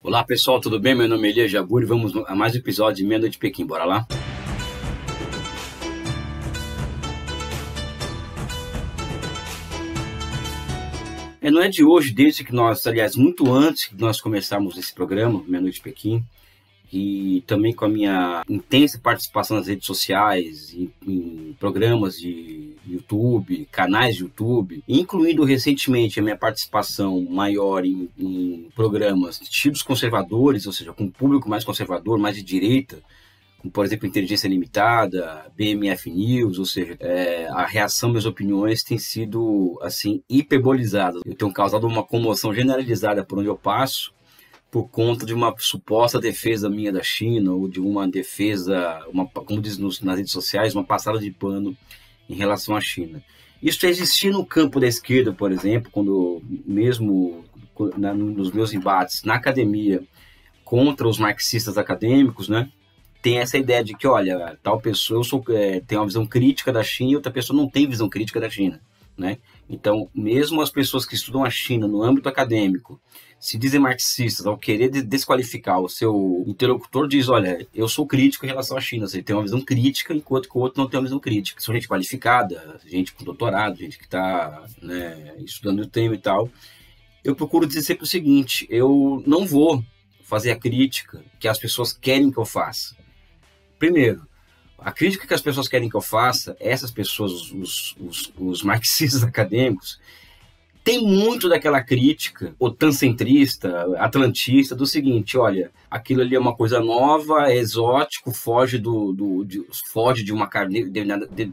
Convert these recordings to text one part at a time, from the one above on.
Olá pessoal, tudo bem? Meu nome é Elias Jabur e vamos a mais um episódio de Meia Noite de Pequim, bora lá? Não é de hoje, desde que aliás, muito antes que nós começarmos esse programa, Meia Noite de Pequim, e também com a minha intensa participação nas redes sociais, em programas de YouTube, canais de YouTube, incluindo recentemente a minha participação maior em programas tidos conservadores, ou seja, com um público mais conservador, mais de direita, como por exemplo Inteligência Limitada, BMF News, ou seja, a reação às minhas opiniões tem sido assim hiperbolizada. Eu tenho causado uma comoção generalizada por onde eu passo, por conta de uma suposta defesa minha da China, ou de uma defesa, como diz nas redes sociais, uma passada de pano em relação à China. Isso existia no campo da esquerda, por exemplo, quando mesmo nos meus embates na academia contra os marxistas acadêmicos, né, tem essa ideia de que, olha, tal pessoa tem uma visão crítica da China e outra pessoa não tem visão crítica da China, né? Então, mesmo as pessoas que estudam a China no âmbito acadêmico se dizem marxistas, ao querer desqualificar o seu interlocutor, diz, olha, eu sou crítico em relação à China, você tem uma visão crítica, enquanto que o outro não tem uma visão crítica. São gente qualificada, gente com doutorado, gente que está, né, estudando o tema e tal. Eu procuro dizer sempre o seguinte, eu não vou fazer a crítica que as pessoas querem que eu faça. Primeiro, a crítica que as pessoas querem que eu faça, essas pessoas, os marxistas acadêmicos, tem muito daquela crítica otancentrista, atlantista, do seguinte, olha, aquilo ali é uma coisa nova, é exótico, foge de uma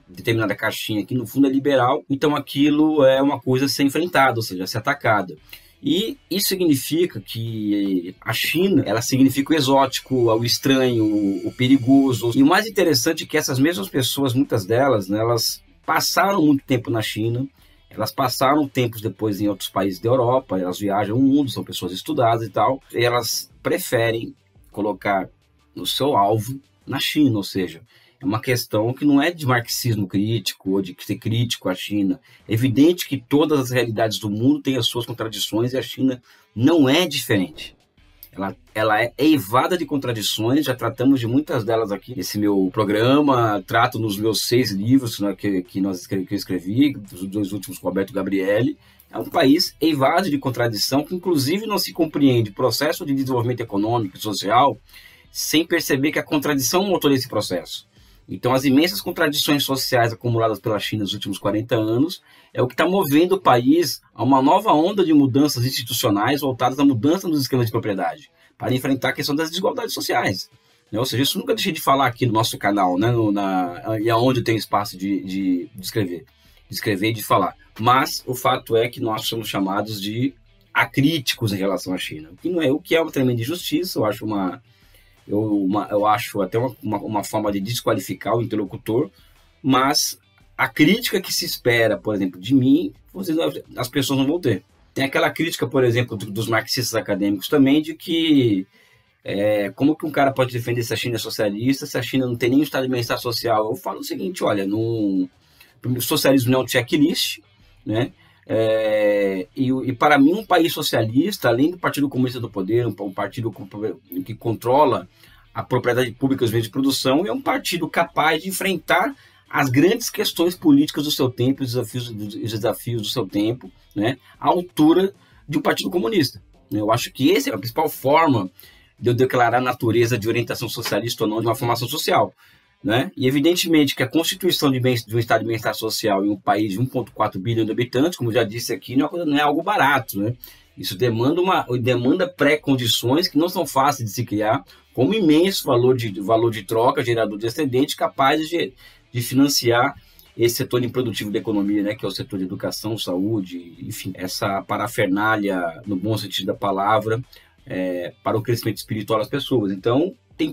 determinada caixinha que no fundo é liberal, então aquilo é uma coisa a ser enfrentada, ou seja, a ser atacada. E isso significa que a China, ela significa o exótico, o estranho, o perigoso. E o mais interessante é que essas mesmas pessoas, muitas delas, né, elas passaram muito tempo na China, elas passaram tempos depois em outros países da Europa, elas viajam o mundo, são pessoas estudadas e tal, e elas preferem colocar no seu alvo na China, ou seja, é uma questão que não é de marxismo crítico ou de ser crítico à China. É evidente que todas as realidades do mundo têm as suas contradições e a China não é diferente. Ela é eivada de contradições, já tratamos de muitas delas aqui nesse meu programa, trato nos meus 6 livros, né, que eu escrevi, os 2 últimos com o Alberto Gabrielli. É um país eivado de contradição, que inclusive não se compreende o processo de desenvolvimento econômico e social sem perceber que a contradição é o motor desse processo. Então, as imensas contradições sociais acumuladas pela China nos últimos 40 anos é o que está movendo o país a uma nova onda de mudanças institucionais voltadas à mudança nos esquemas de propriedade, para enfrentar a questão das desigualdades sociais. Ou seja, isso nunca deixei de falar aqui no nosso canal, né, e aonde eu tenho espaço de escrever e de falar. Mas o fato é que nós somos chamados de acríticos em relação à China, o que é uma tremenda injustiça. Eu acho até uma forma de desqualificar o interlocutor, mas a crítica que se espera, por exemplo, de mim, as pessoas não vão ter. Tem aquela crítica, por exemplo, dos marxistas acadêmicos também, de que como que um cara pode defender se a China é socialista, se a China não tem nenhum estado de bem-estar social. Eu falo o seguinte, olha, o socialismo não é um checklist, né? E para mim um país socialista, além do Partido Comunista do Poder, um partido que controla a propriedade pública e os meios de produção, é um partido capaz de enfrentar as grandes questões políticas do seu tempo, os desafios do seu tempo, né, à altura de um partido comunista. Eu acho que essa é a principal forma de eu declarar a natureza de orientação socialista ou não de uma formação social. Né? E evidentemente que a constituição de um estado de bem-estar social em um país de 1,4 bilhão de habitantes, como eu já disse aqui, não é algo barato, né? Isso demanda pré-condições que não são fáceis de se criar, como imenso valor de troca, gerador de excedente, capazes de financiar esse setor improdutivo da economia, né? Que é o setor de educação, saúde, enfim, essa parafernália, no bom sentido da palavra, para o crescimento espiritual das pessoas. Então, tem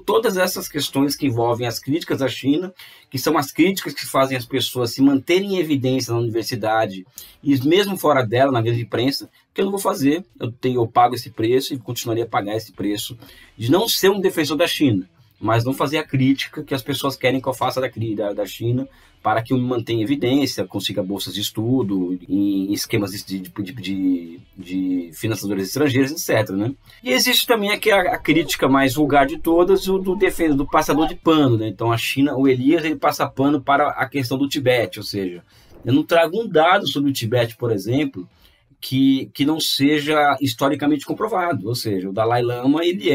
todas essas questões que envolvem as críticas à China, que são as críticas que fazem as pessoas se manterem em evidência na universidade e mesmo fora dela, na grande imprensa, que eu não vou fazer. Eu pago esse preço e continuaria a pagar esse preço de não ser um defensor da China. mas não fazer a crítica que as pessoas querem que eu faça da China, para que eu me mantenha em evidência, consiga bolsas de estudo, em esquemas de financiadores estrangeiros, etc. Né? E existe também aqui a crítica mais vulgar de todas, o do passador de pano. Né? Então a China, o Elias, ele passa pano para a questão do Tibete, ou seja, eu não trago um dado sobre o Tibete, por exemplo, que não seja historicamente comprovado. Ou seja, o Dalai Lama ele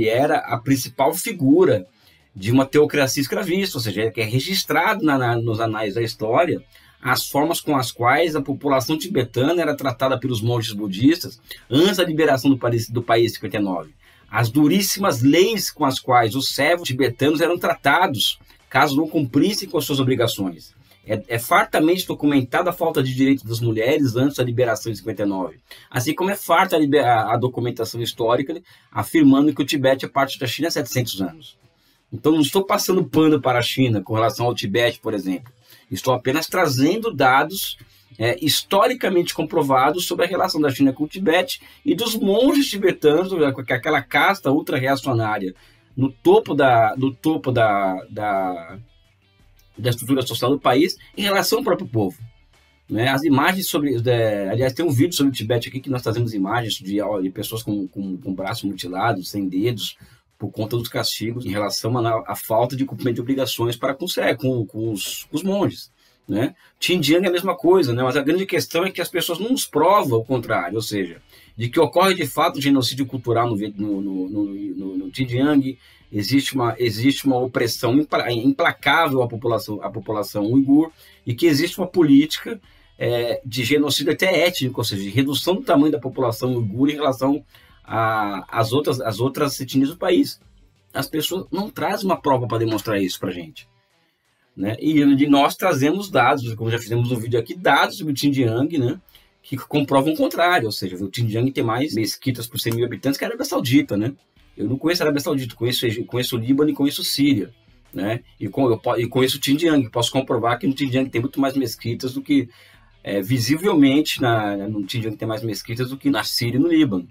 era a principal figura de uma teocracia escravista, ou seja, que é registrado nos anais da história as formas com as quais a população tibetana era tratada pelos monges budistas antes da liberação do país em 59. As duríssimas leis com as quais os servos tibetanos eram tratados caso não cumprissem com as suas obrigações. É fartamente documentada a falta de direito das mulheres antes da liberação em 59. Assim como é farta a documentação histórica afirmando que o Tibete é parte da China há 700 anos. Então, não estou passando pano para a China com relação ao Tibete, por exemplo. Estou apenas trazendo dados historicamente comprovados sobre a relação da China com o Tibete e dos monges tibetanos, com aquela casta ultra-reacionária no topo da estrutura social do país em relação ao próprio povo. Né? As imagens aliás, tem um vídeo sobre o Tibete aqui que nós trazemos imagens de pessoas com braços mutilados, sem dedos, por conta dos castigos em relação à falta de cumprimento de obrigações para com os monges. Né? Xinjiang é a mesma coisa, né? Mas a grande questão é que as pessoas não nos provam o contrário, ou seja, de que ocorre de fato um genocídio cultural no Xinjiang, existe uma opressão implacável à população uigur, e que existe uma política de genocídio até étnico, ou seja, de redução do tamanho da população uigur em relação às outras etnias do país. As pessoas não trazem uma prova para demonstrar isso para a gente. Né? E nós trazemos dados, como já fizemos um vídeo aqui, dados sobre o Xinjiang, né? Que comprovam o contrário, ou seja, o Xinjiang tem mais mesquitas por 100 mil habitantes que a Arábia Saudita, né? Eu não conheço a Arábia Saudita, conheço o Líbano e conheço Síria, né? E conheço o Xinjiang, posso comprovar que no Xinjiang tem muito mais mesquitas do que, visivelmente, no Xinjiang tem mais mesquitas do que na Síria e no Líbano.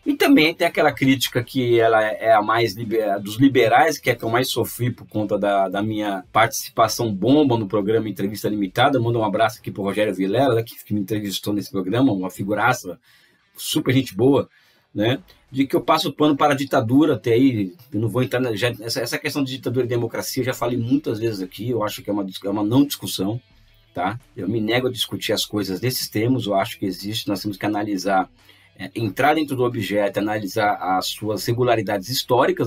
E também tem aquela crítica que ela é a mais dos liberais, que é que eu mais sofri por conta da minha participação bomba no programa Entrevista Limitada. Mando um abraço aqui para o Rogério Vilela, que me entrevistou nesse programa, uma figuraça, super gente boa, né? De que eu passo pano para a ditadura, até aí, eu não vou entrar essa questão de ditadura e democracia, eu já falei muitas vezes aqui, eu acho que é uma não discussão, tá? Eu me nego a discutir as coisas desses termos, eu acho que existe, nós temos que analisar, entrar dentro do objeto, analisar as suas regularidades históricas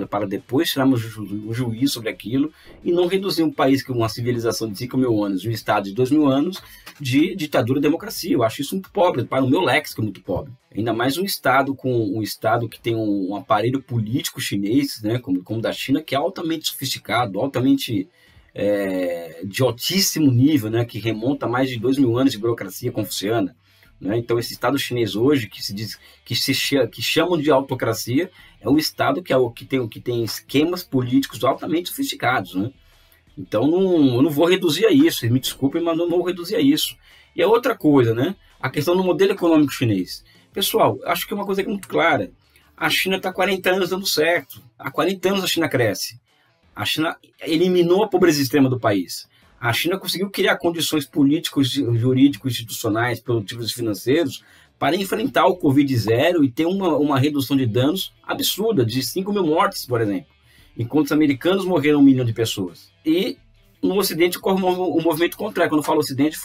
para depois tirarmos um juízo sobre aquilo e não reduzir um país com uma civilização de 5 mil anos, um estado de 2 mil anos de ditadura e democracia. Eu acho isso muito pobre, para o meu léxico é muito pobre. Ainda mais um estado que tem um aparelho político chinês, né, como o da China, que é altamente sofisticado, altamente de altíssimo nível, né, que remonta a mais de 2 mil anos de burocracia confuciana. Né? Então, esse Estado chinês hoje, que chamam de autocracia, é um Estado que tem esquemas políticos altamente sofisticados. Né? Então, eu não vou reduzir a isso, me desculpem, mas não vou reduzir a isso. E a outra coisa, né? A questão do modelo econômico chinês. Pessoal, acho que é uma coisa muito clara. A China está há 40 anos dando certo. Há 40 anos a China cresce. A China eliminou a pobreza extrema do país. A China conseguiu criar condições políticos, jurídicos, institucionais, produtivos e financeiros para enfrentar o Covid-0 e ter uma redução de danos absurda, de 5 mil mortes, por exemplo. Enquanto os americanos morreram 1 milhão de pessoas. E no Ocidente ocorre um movimento contrário. Quando eu falo Ocidente,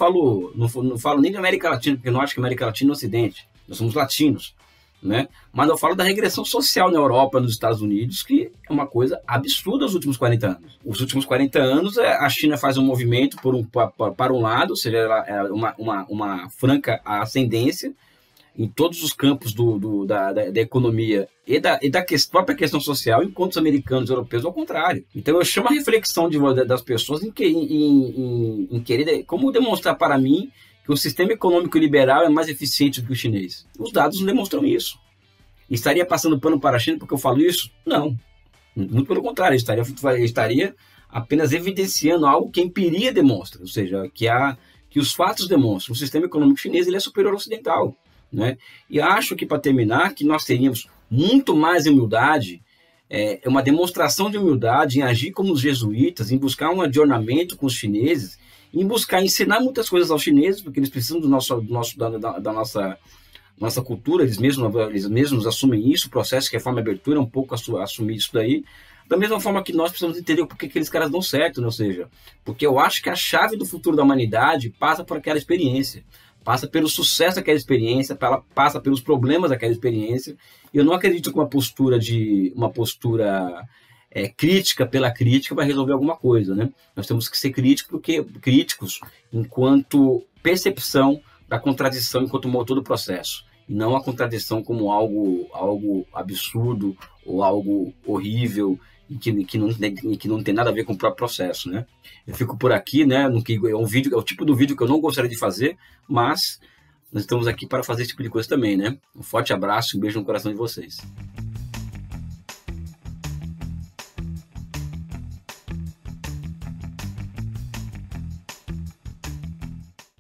não falo nem de América Latina, porque eu não acho que a América Latina é Ocidente. Nós somos latinos. Né? Mas eu falo da regressão social na Europa, nos Estados Unidos, que é uma coisa absurda nos últimos 40 anos. Os últimos 40 anos, a China faz um movimento para um lado, ou seja, ela é uma franca ascendência em todos os campos da economia e da própria questão social, enquanto os americanos e europeus ao contrário. Então eu chamo a reflexão das pessoas em querer, como demonstrar para mim que o sistema econômico liberal é mais eficiente do que o chinês. Os dados não demonstram isso. Estaria passando pano para a China porque eu falo isso? Não. Muito pelo contrário, estaria apenas evidenciando algo que a empiria demonstra, ou seja, que os fatos demonstram. O sistema econômico chinês ele é superior ao ocidental. Né? E acho que, para terminar, que nós teríamos muito mais humildade é uma demonstração de humildade em agir como os jesuítas, em buscar um adornamento com os chineses, em buscar ensinar muitas coisas aos chineses, porque eles precisam da nossa cultura, eles mesmos assumem isso, o processo de reforma e abertura é um pouco assumir isso daí, da mesma forma que nós precisamos entender por que aqueles caras dão certo, né? Ou seja, porque eu acho que a chave do futuro da humanidade passa por aquela experiência, passa pelo sucesso daquela experiência, passa pelos problemas daquela experiência. Eu não acredito que uma postura crítica pela crítica vai resolver alguma coisa, né? Nós temos que ser críticos enquanto percepção da contradição enquanto motor do processo, e não a contradição como algo absurdo ou algo horrível e que não tem nada a ver com o próprio processo, né? Eu fico por aqui, né? É o tipo do vídeo que eu não gostaria de fazer, mas nós estamos aqui para fazer esse tipo de coisa também, né? Um forte abraço e um beijo no coração de vocês.